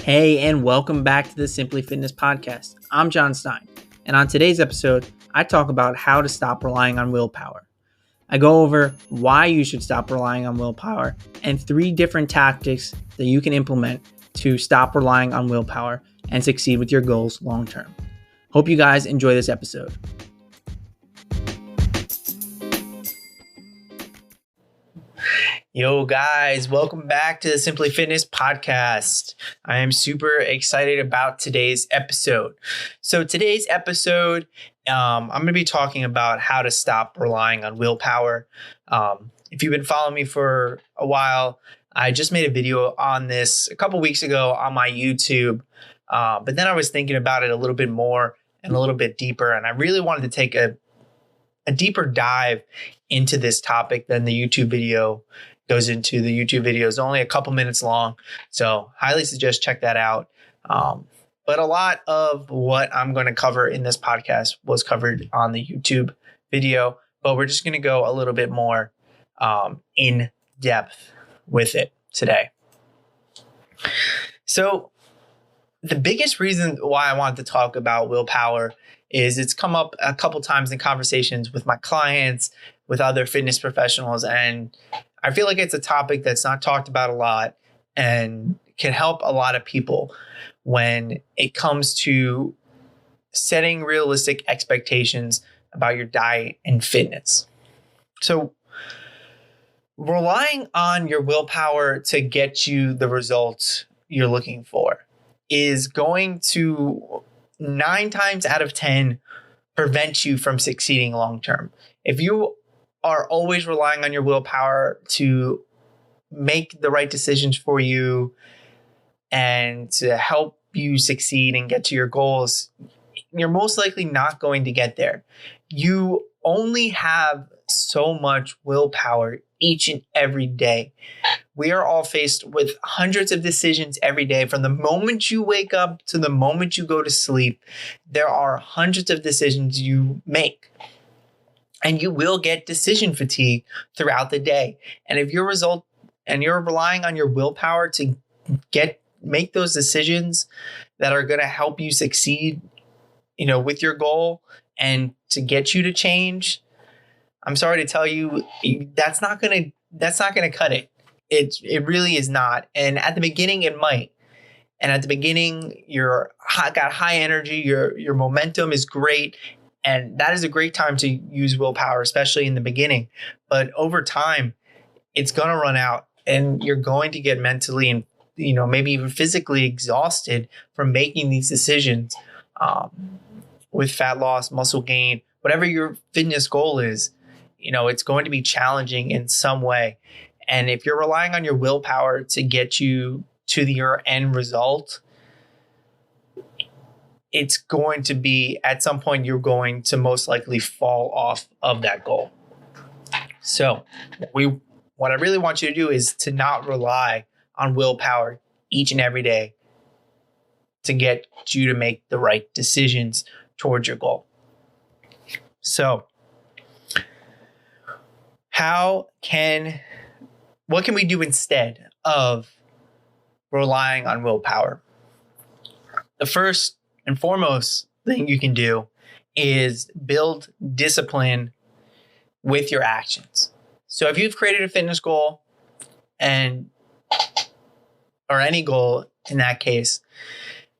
Hey, and welcome back to the Simply Fitness Podcast. I'm John Stein, and on today's episode, I talk about how to stop relying on willpower. I go over why you should stop relying on willpower and 3 different tactics that you can implement to stop relying on willpower and succeed with your goals long term. Hope you guys enjoy this episode. Yo guys, welcome back to the Simply Fitness Podcast. I am super excited about today's episode. So today's episode, I'm going to be talking about how to stop relying on willpower. If you've been following me for a while, I just made a video on this a couple weeks ago on my YouTube, but then I was thinking about it a little bit more and a little bit deeper, and I really wanted to take a deeper dive into this topic than the YouTube video goes into. The YouTube video is only a couple minutes long, so highly suggest check that out. But a lot of what I'm going to cover in this podcast was covered on the YouTube video, but we're just going to go a little bit more in depth with it today. So the biggest reason why I wanted to talk about willpower is it's come up a couple times in conversations with my clients, with other fitness professionals, and I feel like it's a topic that's not talked about a lot and can help a lot of people when it comes to setting realistic expectations about your diet and fitness. So relying on your willpower to get you the results you're looking for is going to 9 times out of 10 prevent you from succeeding long term. If you are always relying on your willpower to make the right decisions for you and to help you succeed and get to your goals, you're most likely not going to get there. You only have so much willpower each and every day. We are all faced with hundreds of decisions every day. From the moment you wake up to the moment you go to sleep, there are hundreds of decisions you make. And you will get decision fatigue throughout the day. And if you're relying on your willpower to make those decisions that are going to help you succeed, with your goal and to get you to change, I'm sorry to tell you, that's not going to cut it. It really is not. And at the beginning, it might. And at the beginning, you're got high energy, your momentum is great. And that is a great time to use willpower, especially in the beginning. But over time, it's going to run out and you're going to get mentally and, maybe even physically exhausted from making these decisions with fat loss, muscle gain, whatever your fitness goal is. It's going to be challenging in some way. And if you're relying on your willpower to get you to your end result, it's going to be, at some point, you're going to most likely fall off of that goal. So what I really want you to do is to not rely on willpower each and every day to get you to make the right decisions towards your goal. So what can we do instead of relying on willpower? The first and foremost thing you can do is build discipline with your actions. So if you've created a fitness goal or any goal in that case,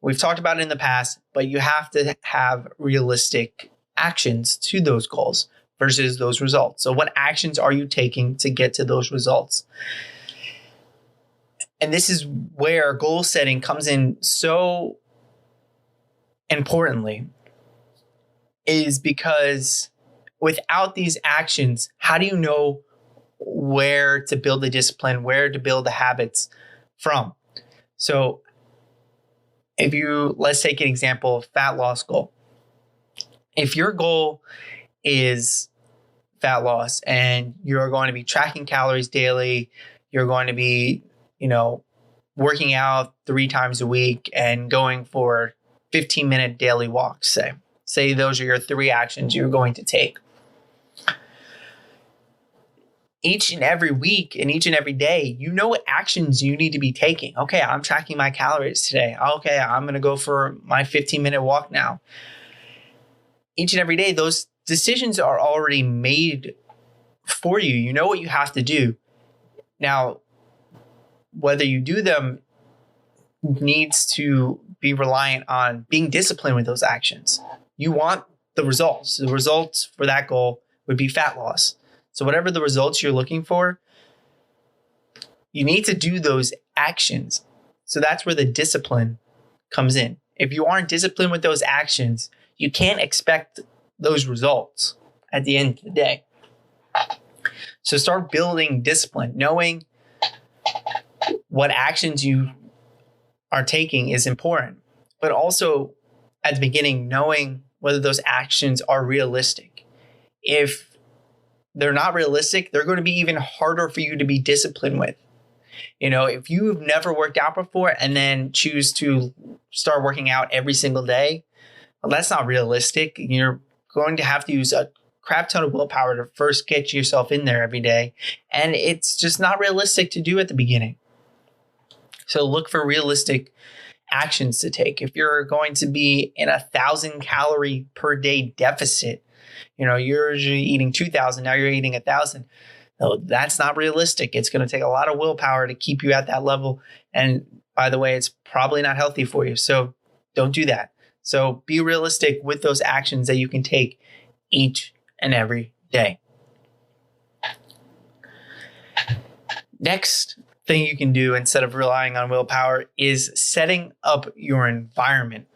we've talked about it in the past, but you have to have realistic actions to those goals versus those results. So what actions are you taking to get to those results? And this is where goal setting comes in so importantly, is because without these actions, how do you know where to build the discipline, where to build the habits from? So let's take an example of fat loss goal. If your goal is fat loss and you're going to be tracking calories daily, you're going to be, working out 3 times a week and going for 15-minute daily walks, say those are your 3 actions you're going to take. each and every week and each and every day, you know what actions you need to be taking. Okay, I'm tracking my calories today. Okay, I'm going to go for my 15-minute walk now. Each and every day, those decisions are already made for you. You know what you have to do. Now, whether you do them needs to be reliant on being disciplined with those actions. You want the results. The results for that goal would be fat loss. So whatever the results you're looking for, you need to do those actions. So that's where the discipline comes in. If you aren't disciplined with those actions, you can't expect those results at the end of the day. So start building discipline. Knowing what actions you are taking is important, but also at the beginning, knowing whether those actions are realistic. If they're not realistic, they're going to be even harder for you to be disciplined with. You know, if you've never worked out before and then choose to start working out every single day, well, that's not realistic. You're going to have to use a crap ton of willpower to first get yourself in there every day. And it's just not realistic to do at the beginning. So look for realistic actions to take. If you're going to be in 1,000 calorie per day deficit, you know, you're usually eating 2,000, now you're eating 1,000. No, that's not realistic. It's going to take a lot of willpower to keep you at that level. And by the way, it's probably not healthy for you. So don't do that. So be realistic with those actions that you can take each and every day. Next thing you can do instead of relying on willpower is setting up your environment.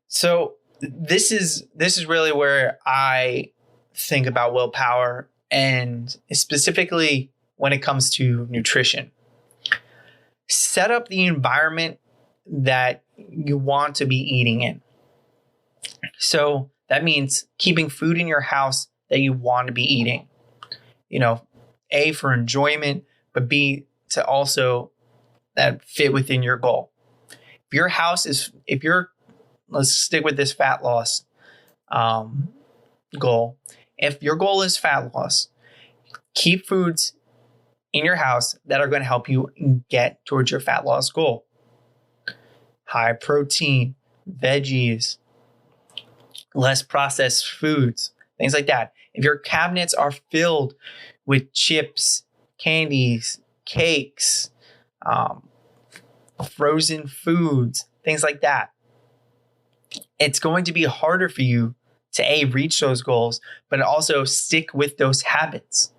So this is really where I think about willpower, and specifically when it comes to nutrition. Set up the environment that you want to be eating in. So that means keeping food in your house that you want to be eating. You know, A, for enjoyment, but B, to also that fit within your goal. Let's stick with this fat loss goal. If your goal is fat loss, keep foods in your house that are going to help you get towards your fat loss goal. High protein, veggies, less processed foods, things like that. If your cabinets are filled with chips, candies, cakes, frozen foods, things like that, it's going to be harder for you to A, reach those goals, but also stick with those habits.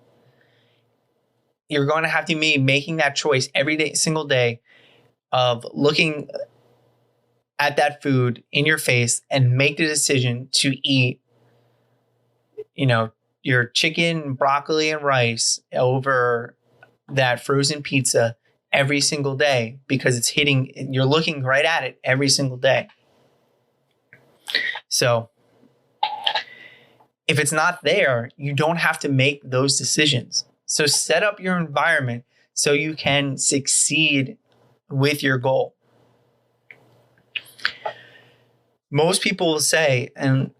You're going to have to be making that choice every day, single day, of looking at that food in your face and make the decision to eat, you know, your chicken, broccoli, and rice over that frozen pizza every single day, because you're looking right at it every single day. So if it's not there, you don't have to make those decisions. So set up your environment so you can succeed with your goal. Most people will say, and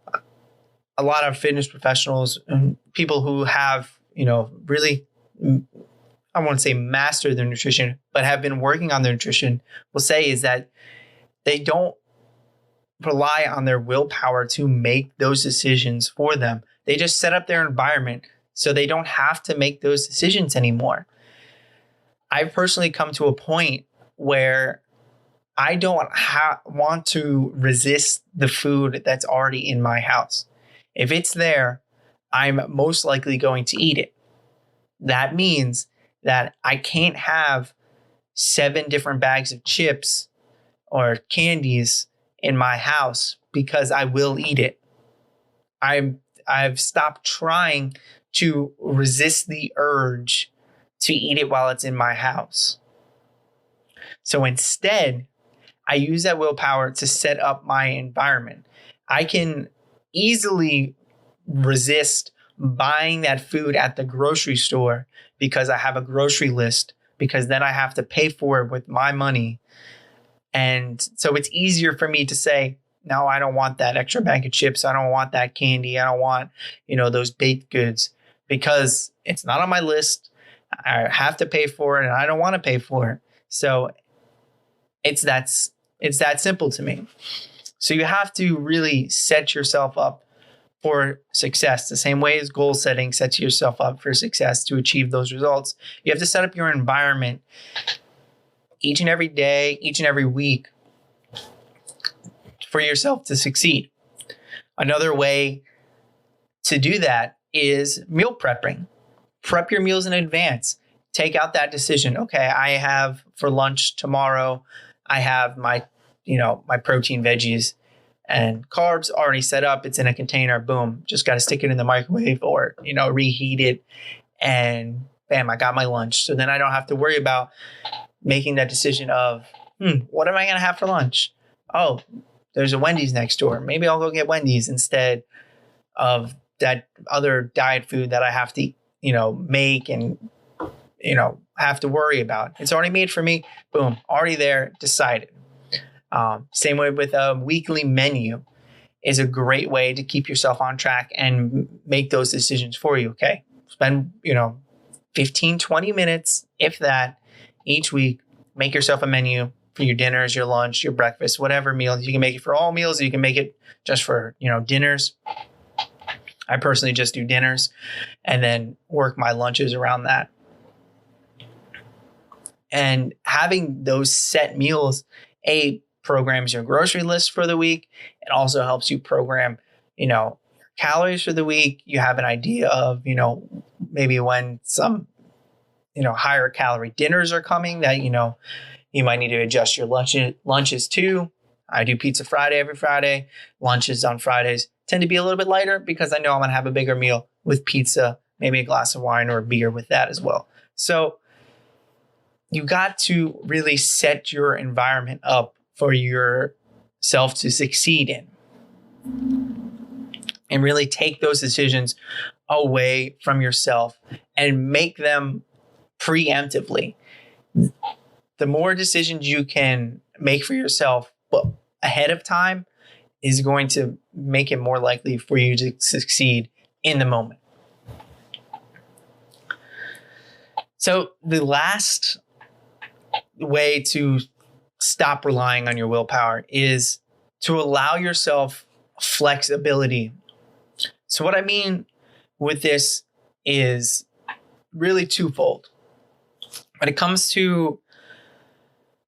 a lot of fitness professionals and people who have, you know, really, I won't say master their nutrition, but have been working on their nutrition, will say is that they don't rely on their willpower to make those decisions for them. They just set up their environment so they don't have to make those decisions anymore. I've personally come to a point where I don't want to resist the food that's already in my house. If it's there, I'm most likely going to eat it. That means that I can't have 7 different bags of chips or candies in my house because I will eat it. I've stopped trying to resist the urge to eat it while it's in my house. So instead, I use that willpower to set up my environment. I can easily resist buying that food at the grocery store because I have a grocery list, because then I have to pay for it with my money. And so it's easier for me to say, no, I don't want that extra bag of chips. I don't want that candy. I don't want, those baked goods because it's not on my list. I have to pay for it and I don't want to pay for it. So it's that simple to me. So you have to really set yourself up for success, the same way as goal setting sets yourself up for success to achieve those results. You have to set up your environment each and every day, each and every week for yourself to succeed. Another way to do that is meal prepping. Prep your meals in advance. Take out that decision. Okay, I have for lunch tomorrow, I have my protein, veggies, and carbs already set up. It's in a container. Boom. Just got to stick it in the microwave or, reheat it. And bam, I got my lunch. So then I don't have to worry about making that decision of, what am I going to have for lunch? Oh, there's a Wendy's next door. Maybe I'll go get Wendy's instead of that other diet food that I have to, make and, have to worry about. It's already made for me. Boom. Already there. Decided. Same way with a weekly menu is a great way to keep yourself on track and make those decisions for you. Okay. Spend, 15, 20 minutes, if that, each week. Make yourself a menu for your dinners, your lunch, your breakfast, whatever meals. You can make it for all meals. You can make it just for, dinners. I personally just do dinners and then work my lunches around that. And having those set meals, programs your grocery list for the week. It also helps you program, your calories for the week. You have an idea of, maybe when some, higher calorie dinners are coming that, you might need to adjust your lunches too. I do Pizza Friday every Friday. Lunches on Fridays tend to be a little bit lighter because I know I'm going to have a bigger meal with pizza, maybe a glass of wine or a beer with that as well. So you got to really set your environment up for yourself to succeed in and really take those decisions away from yourself and make them preemptively. The more decisions you can make for yourself ahead of time is going to make it more likely for you to succeed in the moment. So the last way to stop relying on your willpower is to allow yourself flexibility. So what I mean with this is really twofold. When it comes to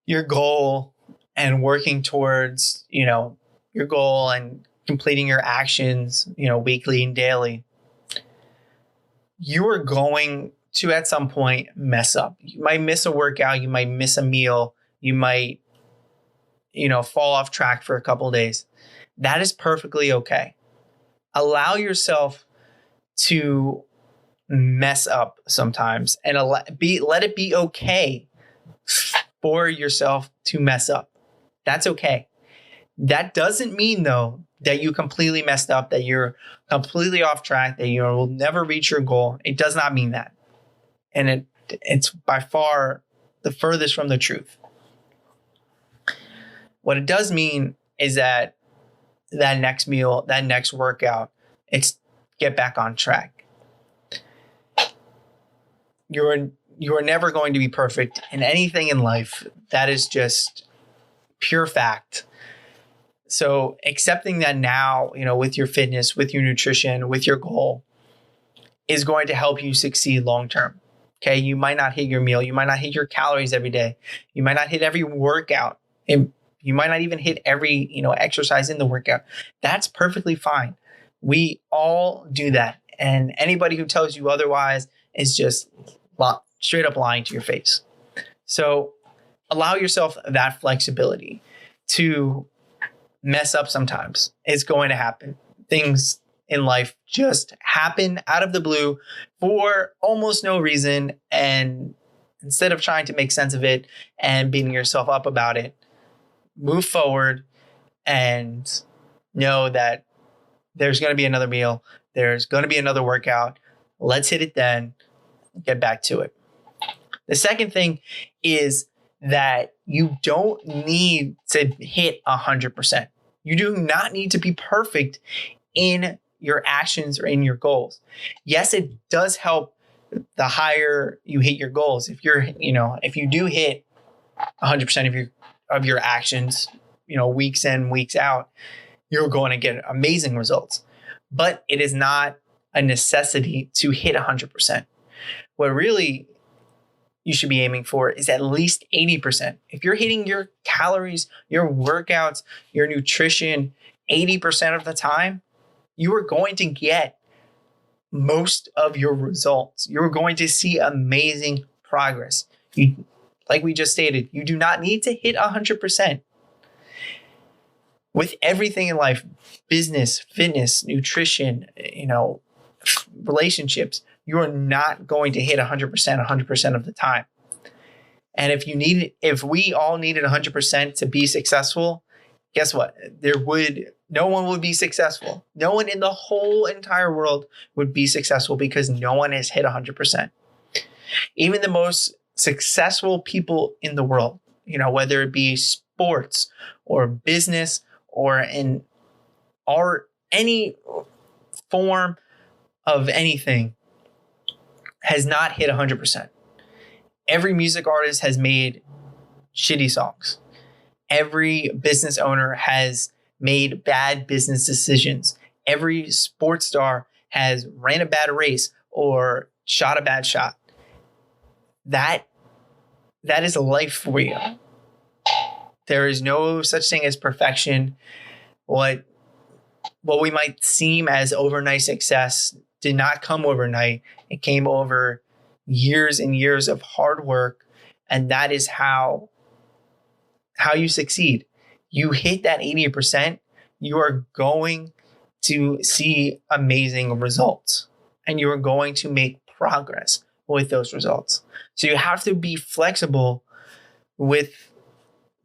your goal and working towards, your goal and completing your actions, weekly and daily, you are going to at some point mess up. You might miss a workout. You might miss a meal. You might, fall off track for a couple of days. That is perfectly okay. Allow yourself to mess up sometimes and let it be okay for yourself to mess up. That's okay. That doesn't mean though that you completely messed up, that you're completely off track, that you will never reach your goal. It does not mean that. And it's by far the furthest from the truth. What it does mean is that next meal, that next workout, it's get back on track. You are never going to be perfect in anything in life. That is just pure fact. So accepting that now, with your fitness, with your nutrition, with your goal is going to help you succeed long term. Okay. You might not hit your meal. You might not hit your calories every day. You might not hit every workout. And you might not even hit every, exercise in the workout. That's perfectly fine. We all do that. And anybody who tells you otherwise is just straight up lying to your face. So allow yourself that flexibility to mess up sometimes. It's going to happen. Things in life just happen out of the blue for almost no reason. And instead of trying to make sense of it and beating yourself up about it, move forward and know that there's going to be another meal. There's going to be another workout. Let's hit it then. Get back to it. The second thing is that you don't need to hit 100%. You do not need to be perfect in your actions or in your goals. Yes, it does help the higher you hit your goals. If you do hit 100% of your actions, weeks in, weeks out, you're going to get amazing results. But it is not a necessity to hit 100%. What really you should be aiming for is at least 80%. If you're hitting your calories, your workouts, your nutrition 80% of the time, you are going to get most of your results. You're going to see amazing progress. Like we just stated, you do not need to hit 100%. With everything in life, business, fitness, nutrition, relationships, you are not going to hit 100% of the time. And if we all needed 100% to be successful, guess what? No one would be successful. No one in the whole entire world would be successful because no one has hit 100%. Even the most successful people in the world, whether it be sports or business or in art, any form of anything, has not hit 100%. Every music artist has made shitty songs. Every business owner has made bad business decisions. Every sports star has ran a bad race or shot a bad shot. That is life for you. There is no such thing as perfection. What we might seem as overnight success did not come overnight. It came over years and years of hard work. And that is how you succeed. You hit that 80%, you are going to see amazing results. And you are going to make progress with those results. So you have to be flexible with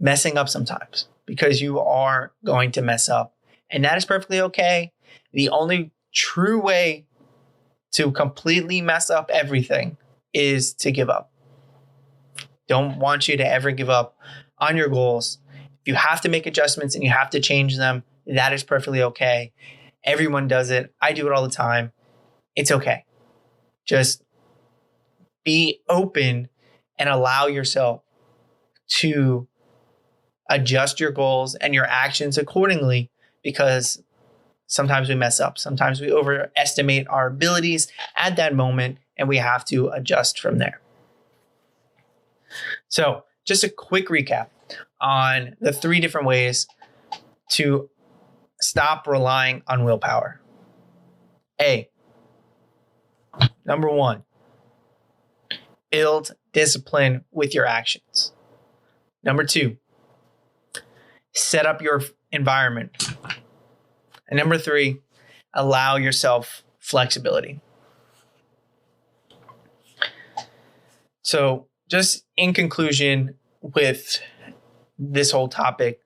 messing up sometimes, because you are going to mess up. And that is perfectly okay. The only true way to completely mess up everything is to give up. Don't want you to ever give up on your goals. If you have to make adjustments and you have to change them, that is perfectly okay. Everyone does it. I do it all the time. It's okay. Just be open and allow yourself to adjust your goals and your actions accordingly, because sometimes we mess up. Sometimes we overestimate our abilities at that moment, and we have to adjust from there. So just a quick recap on the 3 different ways to stop relying on willpower. Number 1, build discipline with your actions. Number 2, set up your environment. And number 3, allow yourself flexibility. So just in conclusion with this whole topic,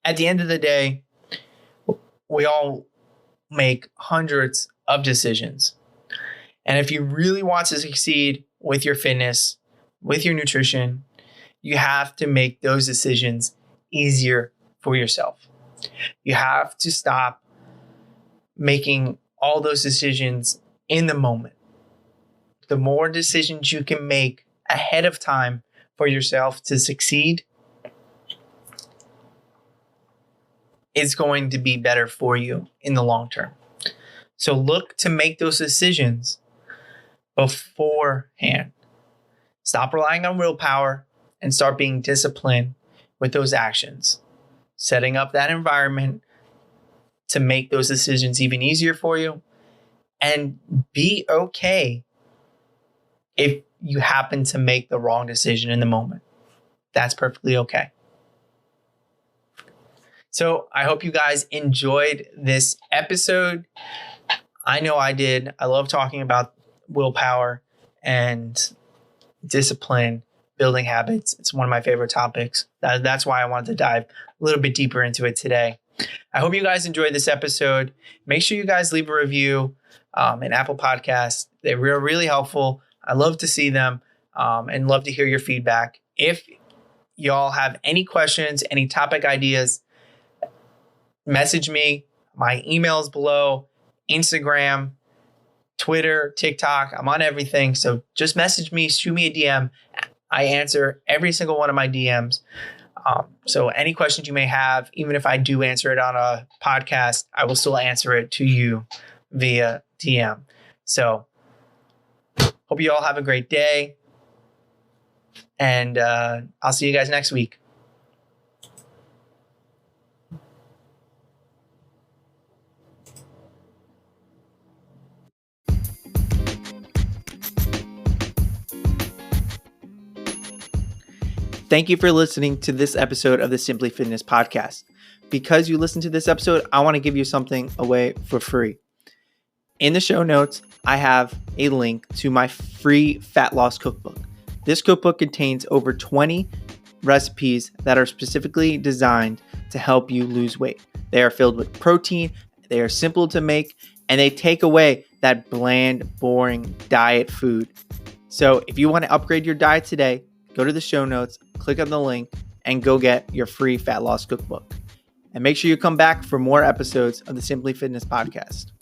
at the end of the day, we all make hundreds of decisions. And if you really want to succeed with your fitness, with your nutrition, you have to make those decisions easier for yourself. You have to stop making all those decisions in the moment. The more decisions you can make ahead of time for yourself to succeed, it's going to be better for you in the long term. So look to make those decisions beforehand. Stop relying on willpower and start being disciplined with those actions. Setting up that environment to make those decisions even easier for you. And be okay if you happen to make the wrong decision in the moment. That's perfectly okay. So I hope you guys enjoyed this episode. I know I did. I love talking about willpower and discipline, building habits. It's one of my favorite topics. That's why I wanted to dive a little bit deeper into it today. I hope you guys enjoyed this episode. Make sure you guys leave a review in Apple Podcasts. They're really helpful. I love to see them and love to hear your feedback. If y'all have any questions, any topic ideas, message me. My email's below. Instagram, Twitter, TikTok. I'm on everything. So just message me, shoot me a DM. I answer every single one of my DMs. So any questions you may have, even if I do answer it on a podcast, I will still answer it to you via DM. So hope you all have a great day. And I'll see you guys next week. Thank you for listening to this episode of the Simply Fitness podcast. Because you listened to this episode, I want to give you something away for free. In the show notes, I have a link to my free fat loss cookbook. This cookbook contains over 20 recipes that are specifically designed to help you lose weight. They are filled with protein, they are simple to make, and they take away that bland, boring diet food. So if you want to upgrade your diet today, go to the show notes, click on the link, and go get your free fat loss cookbook. And make sure you come back for more episodes of the Simply Fitness podcast.